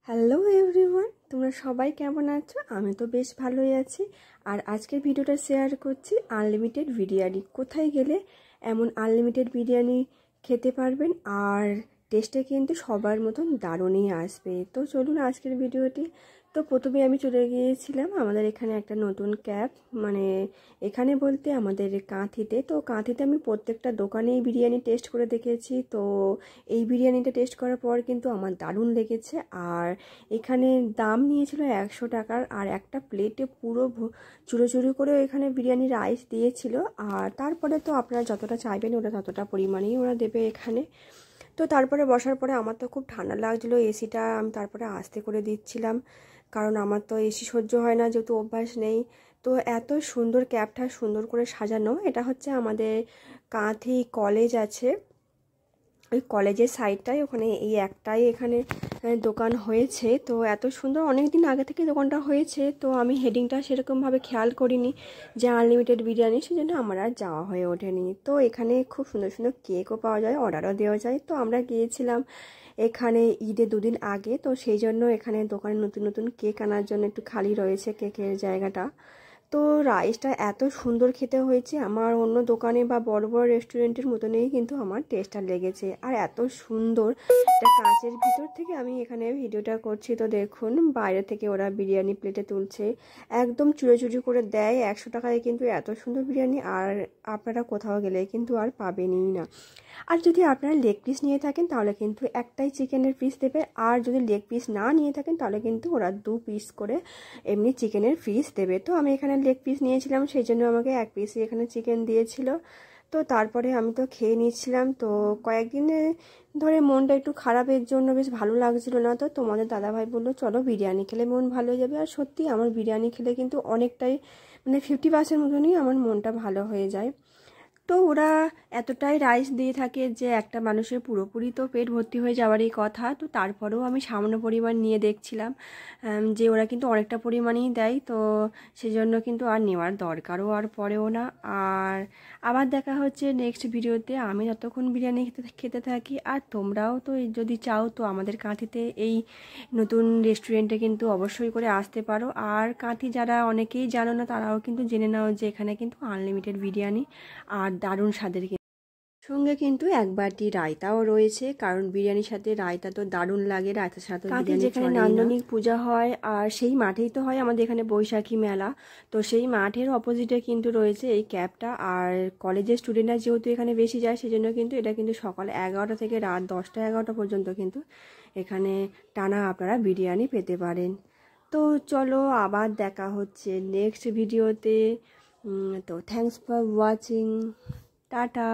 Hello everyone, তোমরা সবাই কেমন আছো? আমি তো বেশ ভালোই আছি। আর আজকের ভিডিওটা শেয়ার করছি আনলিমিটেড বিরিয়ানি। কোথায় গেলে এমন আনলিমিটেড বিরিয়ানি খেতে পারবেন আর টেস্টে কিন্তু সবার মতন দারুণই আসবে। তো চলুন আজকের ভিডিওটি। তো প্রথমে আমি চলে গিয়েছিলাম আমাদের এখানে একটা নতুন ক্যাব, এখানে বলতে আমাদের কাঁথিতে। তো কাঁথিতে আমি প্রত্যেকটা দোকানেই বিরিয়ানি টেস্ট করে দেখেছি। তো এই বিরিয়ানিটা টেস্ট করার পর কিন্তু আমার দারুণ লেগেছে। আর এখানে দাম নিয়েছিল 100 টাকার, আর একটা প্লেটে পুরো চুরো চুরো করে এখানে বিরিয়ানি রাইস দিয়েছিল। আর তারপরে তো আপনারা যতটা চাইবেন ওরা ততটা পরিমাণেই ওরা দেবে এখানে। তো তারপরে বসার পরে আমার তো খুব ঠান্ডা লাগছিলো, এসিটা আমি তারপরে আস্তে করে দিচ্ছিলাম, কারণ আমার তো এসি সহ্য হয় না, যেহেতু অভ্যাস নেই। তো এত সুন্দর ক্যাবটা সুন্দর করে সাজানো। এটা হচ্ছে আমাদের কাঁথি কলেজ আছে, ওই কলেজের সাইডটাই, ওখানে এই একটাই এখানে দোকান হয়েছে। তো এত সুন্দর, অনেক দিন আগে থেকে দোকানটা হয়েছে। তো আমি হেডিংটা সেরকমভাবে খেয়াল করিনি যে আনলিমিটেড বিরিয়ানি, সেজন্য আমার আর যাওয়া হয়ে ওঠেনি। তো এখানে খুব সুন্দর সুন্দর কেকও পাওয়া যায়, অর্ডারও দেওয়া যায়। তো আমরা গিয়েছিলাম এখানে ঈদের দুদিন আগে, তো সেই জন্য এখানে দোকানে নতুন নতুন কেক আনার জন্য একটু খালি রয়েছে কেকের জায়গাটা। তো রাইসটা এত সুন্দর খেতে হয়েছে, আমার অন্য দোকানে বা বড় বড় রেস্টুরেন্টের মতনই কিন্তু আমার টেস্টটা লেগেছে। আর এত সুন্দর, এটা কাঁচের ভিতর থেকে আমি এখানে ভিডিওটা করছি। তো দেখুন বাইরে থেকে ওরা বিরিয়ানি প্লেটে তুলছে, একদম চুড়ো চুড়ি করে দেয়। 100 টাকায় কিন্তু এত সুন্দর বিরিয়ানি আর আপনারা কোথাও গেলে কিন্তু আর পাবেনই না। আর যদি আপনারা লেগ পিস নিয়ে থাকেন তাহলে কিন্তু একটাই চিকেনের পিস দেবে, আর যদি লেগ পিস না নিয়ে থাকেন তাহলে কিন্তু ওরা 2 পিস করে এমনি চিকেনের পিস দেবে। তো আমি এখানে লেগ পিস নিয়েছিলাম, সেই জন্য আমাকে 1 পিসই এখানে চিকেন দিয়েছিল। তো তারপরে আমি তো খেয়ে নিচ্ছিলাম। তো কয়েকদিনে ধরে মনটা একটু খারাপের জন্য বেশ ভালো লাগছিল না। তো তোমাদের দাদাভাই বললো চলো বিরিয়ানি খেলে মন ভালো হয়ে যাবে। আর সত্যি আমার বিরিয়ানি খেলে কিন্তু অনেকটাই 50% মতনই আমার মনটা ভালো হয়ে যায়। তো ওরা এতটাই রাইস দিয়ে থাকে যে একটা মানুষের পুরোপুরি তো পেট ভর্তি হয়ে যাওয়ারই কথা। তো তারপরেও আমি সামান্য পরিমাণ নিয়ে দেখছিলাম যে ওরা কিন্তু অনেকটা পরিমাণেই দেয়, তো সেজন্য কিন্তু আর নেওয়ার দরকারও আর পড়েও না। আর আবার দেখা হচ্ছে নেক্সট ভিডিওতে। আমি যতক্ষণ বিরিয়ানি খেতে থাকি, আর তোমরাও তো যদি চাও তো আমাদের কাঁথিতে এই নতুন রেস্টুরেন্টে কিন্তু অবশ্যই করে আসতে পারো। আর কাঁথি যারা অনেকেই জানো না তারাও কিন্তু জেনে নাও যে এখানে কিন্তু আনলিমিটেড বিরিয়ানি আর দারুণ স্বাদের। সঙ্গে কিন্তু 1 বাটি রায়তাও রয়েছে, কারণ বিরিয়ানির সাথে রায়তা তো দারুণ লাগে। রায়তার সাথে যেখানে নান্দনিক পূজা হয়, আর সেই মাঠেই তো হয় আমাদের এখানে বৈশাখী মেলা। তো সেই মাঠের অপোজিটে কিন্তু রয়েছে এই ক্যাবটা। আর কলেজের স্টুডেন্টরা যেহেতু এখানে বেশি যায়, সেজন্য কিন্তু এটা কিন্তু সকাল 11টা থেকে রাত 10টা-11টা পর্যন্ত কিন্তু এখানে টানা আপনারা বিরিয়ানি পেতে পারেন। তো চলো আবার দেখা হচ্ছে নেক্সট ভিডিওতে। তো থ্যাঙ্কস ফর ওয়াচিং, টাটা।